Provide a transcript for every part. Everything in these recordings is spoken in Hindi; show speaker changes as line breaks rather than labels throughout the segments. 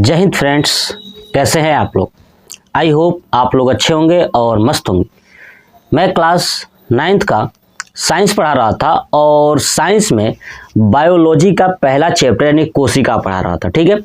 जय हिंद फ्रेंड्स, कैसे हैं आप लोग। आई होप आप लोग अच्छे होंगे और मस्त होंगे। मैं क्लास 9th का साइंस पढ़ा रहा था और साइंस में बायोलॉजी का पहला चैप्टर यानी कोशिका पढ़ा रहा था। ठीक है,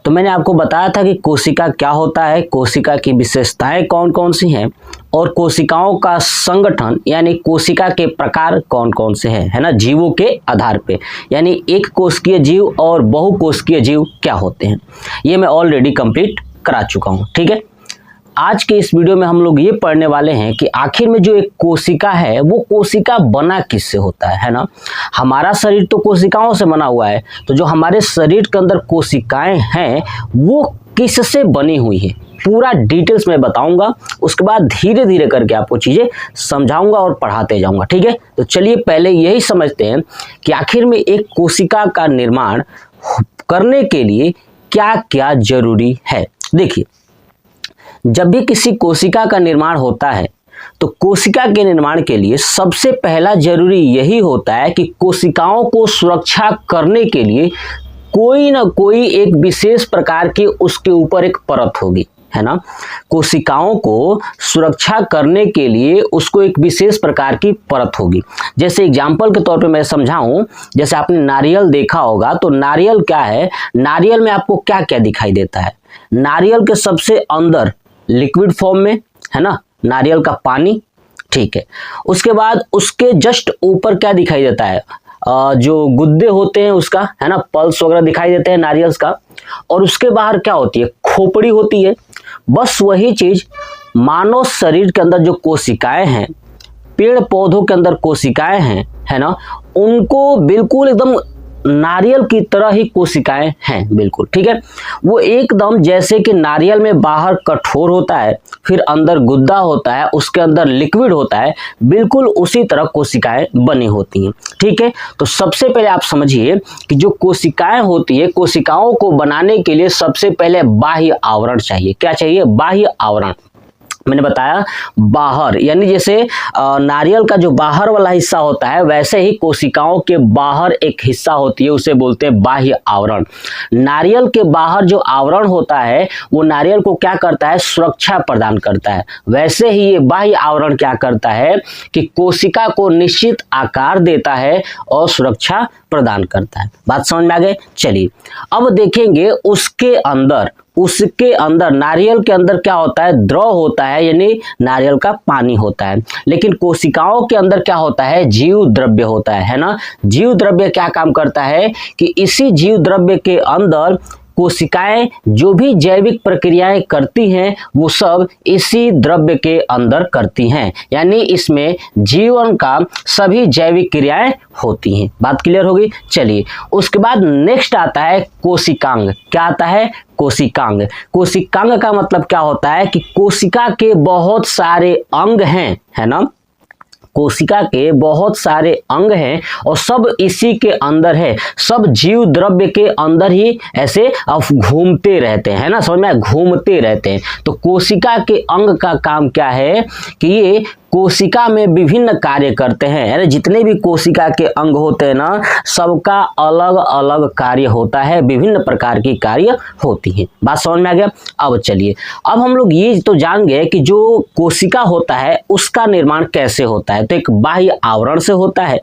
तो मैंने आपको बताया था कि कोशिका क्या होता है, कोशिका की विशेषताएं कौन कौन सी हैं और कोशिकाओं का संगठन यानी कोशिका के प्रकार कौन कौन से हैं, है ना, जीवों के आधार पे। यानी एक कोशिकीय जीव और बहुकोशिकीय जीव क्या होते हैं, ये मैं ऑलरेडी कंप्लीट करा चुका हूँ। ठीक है, आज के इस वीडियो में हम लोग ये पढ़ने वाले हैं कि आखिर में जो एक कोशिका है वो कोशिका बना किससे होता है ना। हमारा शरीर तो कोशिकाओं से बना हुआ है, तो जो हमारे शरीर के अंदर कोशिकाएं हैं वो किससे बनी हुई है, पूरा डिटेल्स में बताऊंगा। उसके बाद धीरे धीरे करके आपको चीजें समझाऊंगा और पढ़ाते जाऊंगा। ठीक है, तो चलिए पहले यही समझते हैं कि आखिर में एक कोशिका का निर्माण करने के लिए क्या क्या जरूरी है। देखिए, जब भी किसी कोशिका का निर्माण होता है तो कोशिका के निर्माण के लिए सबसे पहला जरूरी यही होता है कि कोशिकाओं को सुरक्षा करने के लिए कोई ना कोई एक विशेष प्रकार की उसके ऊपर एक परत होगी, है ना। कोशिकाओं को सुरक्षा करने के लिए उसको एक विशेष प्रकार की परत होगी। जैसे एग्जाम्पल के तौर पे मैं समझाऊं, जैसे आपने नारियल देखा होगा, तो नारियल क्या है, नारियल में आपको क्या क्या दिखाई देता है। नारियल के सबसे अंदर लिक्विड फॉर्म में, है ना, नारियल का पानी। ठीक है, उसके बाद उसके जस्ट ऊपर क्या दिखाई देता है, जो गुद्दे होते हैं उसका, है ना, पल्स वगैरह दिखाई देते हैं नारियल का। और उसके बाहर क्या होती है, खोपड़ी होती है। बस वही चीज मानव शरीर के अंदर जो कोशिकाएं हैं, पेड़ पौधों के अंदर कोशिकाएं हैं, है ना, उनको बिल्कुल एकदम नारियल की तरह ही कोशिकाएं हैं, बिल्कुल। ठीक है, वो एकदम जैसे कि नारियल में बाहर कठोर होता है, फिर अंदर गुद्दा होता है, उसके अंदर लिक्विड होता है, बिल्कुल उसी तरह कोशिकाएं बनी होती हैं। ठीक है, तो सबसे पहले आप समझिए कि जो कोशिकाएं होती है, कोशिकाओं को बनाने के लिए सबसे पहले बाह्य आवरण चाहिए। क्या चाहिए, बाह्य आवरण। मैंने बताया बाहर, यानी जैसे नारियल का जो बाहर वाला हिस्सा होता है, वैसे ही कोशिकाओं के बाहर एक हिस्सा होती है, उसे बोलते हैं बाह्य आवरण। नारियल के बाहर जो आवरण होता है वो नारियल को क्या करता है, सुरक्षा प्रदान करता है। वैसे ही ये बाह्य आवरण क्या करता है कि कोशिका को निश्चित आकार देता है और सुरक्षा प्रदान करता है। बात समझ में आ गई। चलिए अब देखेंगे उसके अंदर नारियल के अंदर क्या होता है, द्रव होता है, यानी नारियल का पानी होता है। लेकिन कोशिकाओं के अंदर क्या होता है, जीव द्रव्य होता है ना। जीव द्रव्य क्या काम करता है कि इसी जीव द्रव्य के अंदर कोशिकाएं जो भी जैविक प्रक्रियाएं करती हैं वो सब इसी द्रव्य के अंदर करती हैं, यानी इसमें जीवन का सभी जैविक क्रियाएं होती हैं। बात क्लियर होगी। चलिए उसके बाद नेक्स्ट आता है कोशिकांग। क्या आता है, कोशिकांग। कोशिकांग का मतलब क्या होता है कि कोशिका के बहुत सारे अंग हैं, है ना, कोशिका के बहुत सारे अंग हैं और सब इसी के अंदर है। सब जीव द्रव्य के अंदर ही ऐसे घूमते रहते हैं, ना, समझ में, घूमते रहते हैं। तो कोशिका के अंग का काम क्या है कि ये कोशिका में विभिन्न कार्य करते हैं, यानी जितने भी कोशिका के अंग होते हैं ना, सबका अलग अलग कार्य होता है, विभिन्न प्रकार की कार्य होती हैं। बात समझ में आ गया। अब चलिए, अब हम लोग ये तो जान गए कि जो कोशिका होता है उसका निर्माण कैसे होता है। तो एक बाह्य आवरण से होता है,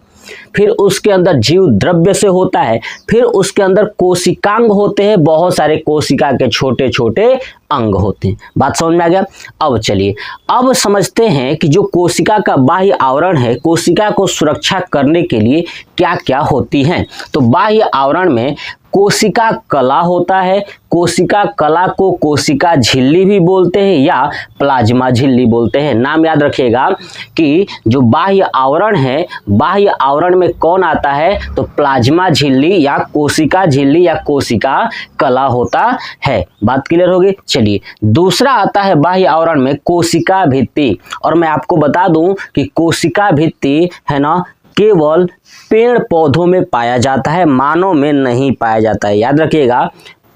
फिर उसके अंदर जीव द्रव्य से होता है, फिर उसके अंदर कोशिकांग होते हैं, बहुत सारे कोशिका के छोटे छोटे अंग होते हैं। बात समझ में आ गया। अब चलिए, अब समझते हैं कि जो कोशिका का बाह्य आवरण है, कोशिका को सुरक्षा करने के लिए क्या क्या होती हैं। तो बाह्य आवरण में कोशिका कला होता है। कोशिका कला को कोशिका झिल्ली भी बोलते हैं या प्लाज्मा झिल्ली बोलते हैं। नाम याद रखिएगा कि जो बाह्य आवरण है, बाह्य आवरण में कौन आता है, तो प्लाज्मा झिल्ली या कोशिका झिल्ली या कोशिका कला होता है। बात क्लियर होगी। चलिए दूसरा आता है बाह्य आवरण में कोशिका भित्ति। और मैं आपको बता दूं कि कोशिका भित्ति, है ना, केवल पेड़ पौधों में पाया जाता है, मानव में नहीं पाया जाता है। याद रखिएगा,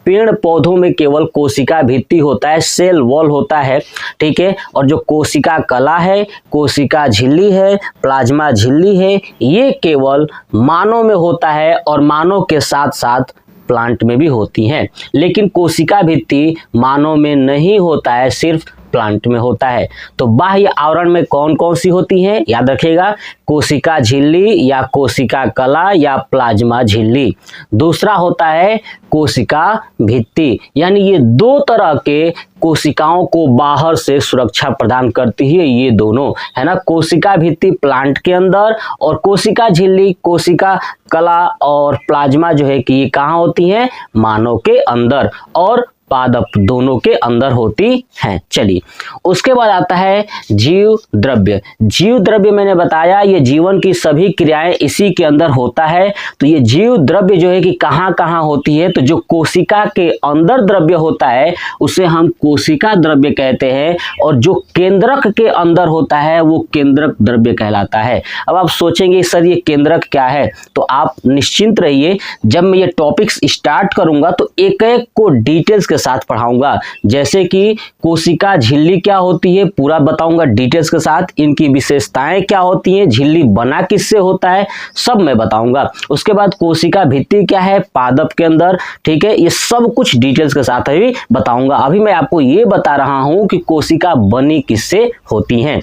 पेड़ पौधों में केवल कोशिका भित्ति होता है, सेल वॉल होता है। ठीक है, और जो कोशिका कला है, कोशिका झिल्ली है, प्लाज्मा झिल्ली है, ये केवल मानव में होता है और मानव के साथ साथ प्लांट में भी होती हैं, लेकिन कोशिका भित्ति मानव में नहीं होता है, सिर्फ प्लांट में होता है। तो बाह्य आवरण में कौन कौन सी होती हैं, याद रखिएगा, कोशिका झिल्ली या कोशिका कला या प्लाज्मा झिल्ली। दूसरा होता है कोशिका भित्ति, यानी ये दो तरह के कोशिकाओं को बाहर से सुरक्षा प्रदान करती है, ये दोनों है ना, कोशिका भित्ति प्लांट के अंदर और कोशिका झिल्ली, कोशिका कला और प्लाज्मा जो है कि ये कहाँ होती हैं, मानव के अंदर और पादप दोनों के अंदर होती हैं। चलिए, उसके बाद आता है जीव द्रव्य। जीव द्रव्य मैंने बताया ये जीवन की सभी क्रियाएं इसी के अंदर होता है। तो ये जीव द्रव्य जो है कि कहाँ कहाँ होती है, तो जो कोशिका के अंदर द्रव्य होता है उसे हम कोशिका द्रव्य कहते हैं, और जो केंद्रक के अंदर होता है वो केंद्रक द्रव्य कहलाता है। अब आप सोचेंगे सर ये केंद्रक क्या है, तो आप निश्चिंत रहिए, जब मैं ये टॉपिक्स स्टार्ट करूंगा तो एक एक को डिटेल्स के साथ पढ़ाऊंगा। जैसे कि कोशिका झिल्ली क्या होती है पूरा बताऊंगा डिटेल्स के साथ, इनकी विशेषताएं क्या होती हैं, झिल्ली बना किससे होता है, सब मैं बताऊंगा। उसके बाद कोशिका भित्ति क्या है पादप के अंदर, ठीक है, ये सब कुछ डिटेल्स के साथ अभी बताऊंगा। अभी मैं आपको ये बता रहा हूं कि कोशिका बनी किससे होती हैं।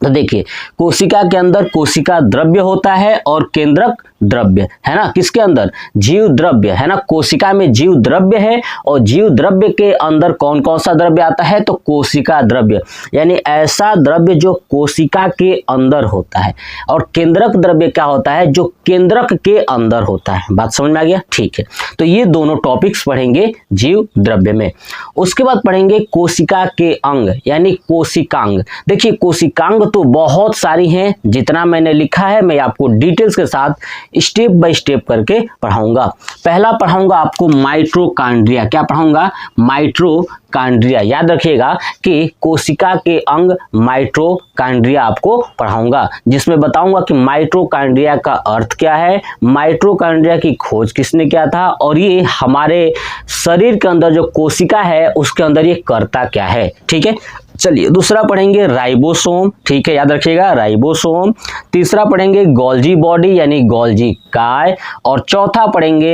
तो देखिए, कोशिका के अंदर कोशिका द्रव्य होता है और केंद्रक द्रव्य है ना, किसके अंदर, जीव द्रव्य है ना, कोशिका में जीव द्रव्य है और जीव द्रव्य के अंदर कौन कौन सा द्रव्य आता है, तो कोशिका द्रव्य, यानी ऐसा द्रव्य जो कोशिका के अंदर होता है, और केंद्रक द्रव्य क्या होता है, जो केंद्रक के अंदर होता है। बात समझ में आ गया, ठीक है। तो ये दोनों टॉपिक्स पढ़ेंगे जीव द्रव्य में। उसके बाद पढ़ेंगे कोशिका के अंग यानी कोशिकांग। देखिए, कोशिकांग तो बहुत सारी हैं, जितना मैंने लिखा है मैं आपको डिटेल्स के साथ स्टेप बाय स्टेप करके पढ़ाऊंगा। पहला पढ़ाऊंगा आपको माइटोकॉन्ड्रिया। क्या पढ़ाऊंगा, माइटोकॉन्ड्रिया। याद रखिएगा कि कोशिका के अंग माइटोकॉन्ड्रिया आपको पढ़ाऊंगा, जिसमें बताऊंगा कि माइटोकॉन्ड्रिया का अर्थ क्या है, माइटोकॉन्ड्रिया की खोज किसने किया था, और ये हमारे शरीर के अंदर जो कोशिका है उसके अंदर ये करता क्या है। ठीक है, चलिए दूसरा पढ़ेंगे राइबोसोम। ठीक है, याद रखिएगा राइबोसोम। तीसरा पढ़ेंगे गोल्जी बॉडी यानी गोल्जी काय, और चौथा पढ़ेंगे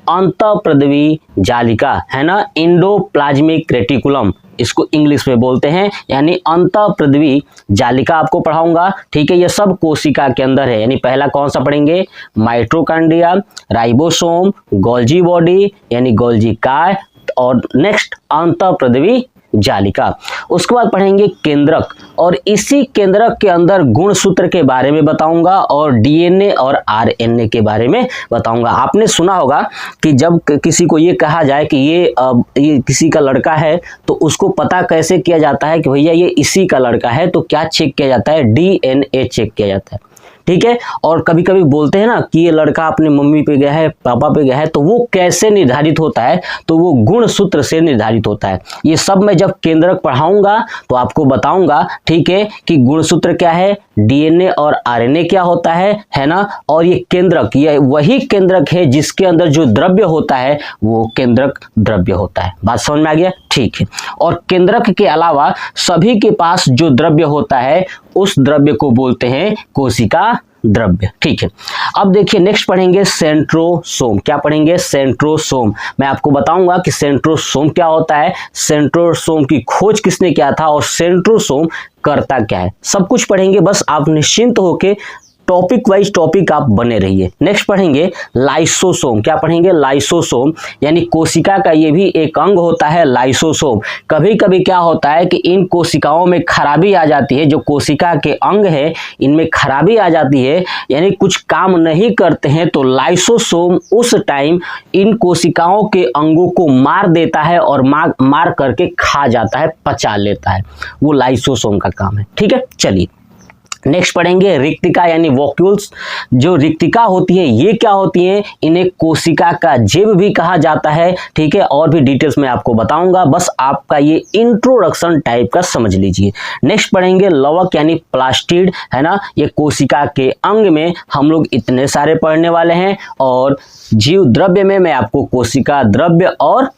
अंतःप्रद्वी जालिका है ना, एंडोप्लाज्मिक रेटिकुलम इसको इंग्लिश में बोलते हैं, यानी अंतःप्रद्वी जालिका आपको पढ़ाऊंगा। ठीक है, ये सब कोशिका के अंदर है, यानी पहला कौन सा पढ़ेंगे, माइटोकॉन्ड्रिया, राइबोसोम, गोल्जी बॉडी यानी गोल्जी काय, और नेक्स्ट अंतःप्रद्वी जालिका। उसके बाद पढ़ेंगे केंद्रक, और इसी केंद्रक के अंदर गुणसूत्र के बारे में बताऊंगा और डीएनए और आरएनए के बारे में बताऊंगा। आपने सुना होगा कि जब किसी को ये कहा जाए कि ये किसी का लड़का है, तो उसको पता कैसे किया जाता है कि भैया ये इसी का लड़का है, तो क्या चेक किया जाता है, डीएनए चेक किया जाता है। ठीक है, और कभी कभी बोलते हैं ना कि ये लड़का अपने मम्मी पे गया है, पापा पे गया है, तो वो कैसे निर्धारित होता है, तो वो गुणसूत्र से निर्धारित होता है। ये सब मैं जब केंद्रक पढ़ाऊंगा तो आपको बताऊंगा, ठीक है, कि गुणसूत्र क्या है, डीएनए और आरएनए क्या होता है ना, और ये केंद्रक, ये वही केंद्रक है जिसके अंदर जो द्रव्य होता है वो केंद्रक द्रव्य होता है। बात समझ में आ गया, ठीक है। और केंद्रक के अलावा सभी के पास जो द्रव्य होता है उस द्रव्य को बोलते हैं कोशिका द्रव्य। ठीक है, अब देखिए नेक्स्ट पढ़ेंगे सेंट्रोसोम। क्या पढ़ेंगे, सेंट्रोसोम। मैं आपको बताऊंगा कि सेंट्रोसोम क्या होता है, सेंट्रोसोम की खोज किसने किया था, और सेंट्रोसोम करता क्या है, सब कुछ पढ़ेंगे। बस आप निश्चिंत होके टॉपिक वाइज टॉपिक आप बने रहिए। नेक्स्ट पढ़ेंगे लाइसोसोम। क्या पढ़ेंगे, लाइसोसोम, यानी कोशिका का ये भी एक अंग होता है लाइसोसोम। कभी कभी क्या होता है कि इन कोशिकाओं में खराबी आ जाती है, जो कोशिका के अंग है इनमें खराबी आ जाती है, यानी कुछ काम नहीं करते हैं, तो लाइसोसोम उस टाइम इन कोशिकाओं के अंगों को मार देता है और मार करके खा जाता है, पचा लेता है, वो लाइसोसोम का काम है। ठीक है, चलिए नेक्स्ट पढ़ेंगे रिक्तिका यानी वॉक्यूल्स। जो रिक्तिका होती है ये क्या होती है, इन्हें कोशिका का जेब भी कहा जाता है। ठीक है, और भी डिटेल्स में आपको बताऊंगा, बस आपका ये इंट्रोडक्शन टाइप का समझ लीजिए। नेक्स्ट पढ़ेंगे लवक यानी प्लास्टिड है ना, ये कोशिका के अंग में हम लोग इतने सारे पढ़ने वाले हैं, और जीव द्रव्य में मैं आपको कोशिका द्रव्य और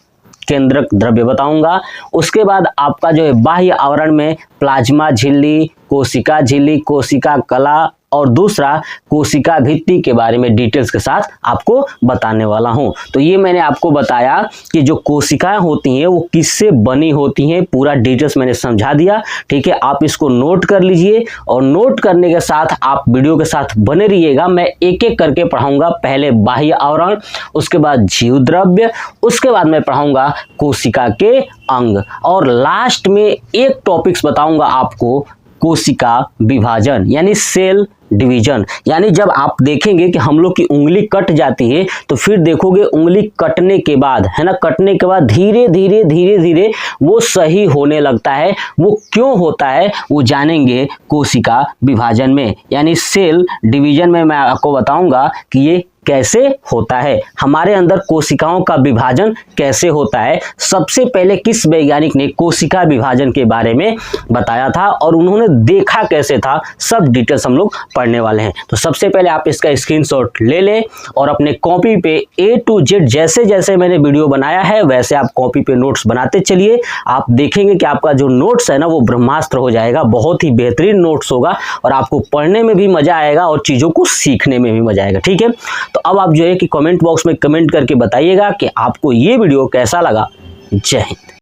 केंद्रक द्रव्य बताऊंगा। उसके बाद आपका जो है बाह्य आवरण में प्लाज्मा झिल्ली, कोशिका कला और दूसरा कोशिका भित्ति के बारे में डिटेल्स के साथ आपको बताने वाला हूं। तो ये मैंने आपको बताया कि जो कोशिकाएं होती हैं वो किससे बनी होती हैं, पूरा डिटेल्स मैंने समझा दिया। ठीक है, आप इसको नोट कर लीजिए और नोट करने के साथ आप वीडियो के साथ बने रहिएगा। मैं एक एक करके पढ़ाऊंगा, पहले बाह्य आवरण, उसके बाद जीव द्रव्य, उसके बाद मैं पढ़ाऊंगा कोशिका के अंग और लास्ट में एक टॉपिक्स बताऊंगा आपको, कोशिका विभाजन यानी सेल डिवीजन। यानी जब आप देखेंगे कि हम लोग की उंगली कट जाती है तो फिर देखोगे उंगली कटने के बाद, है ना, कटने के बाद धीरे धीरे धीरे धीरे वो सही होने लगता है। वो क्यों होता है वो जानेंगे कोशिका विभाजन में, यानी सेल डिवीजन में मैं आपको बताऊंगा कि ये कैसे होता है, हमारे अंदर कोशिकाओं का विभाजन कैसे होता है। सबसे पहले किस वैज्ञानिक ने कोशिका विभाजन के बारे में बताया था और उन्होंने देखा कैसे था, सब डिटेल्स हम लोग पढ़ने वाले हैं। तो सबसे पहले आप इसका स्क्रीनशॉट ले लें और अपने कॉपी पे A to Z जैसे जैसे मैंने वीडियो बनाया है वैसे आप कॉपी पे नोट्स बनाते चलिए। आप देखेंगे कि आपका जो नोट्स है ना वो ब्रह्मास्त्र हो जाएगा, बहुत ही बेहतरीन नोट्स होगा और आपको पढ़ने में भी मजा आएगा और चीज़ों को सीखने में भी मजा आएगा। ठीक है, तो अब आप जो है कि कमेंट बॉक्स में कमेंट करके बताइएगा कि आपको ये वीडियो कैसा लगा। जय हिंद।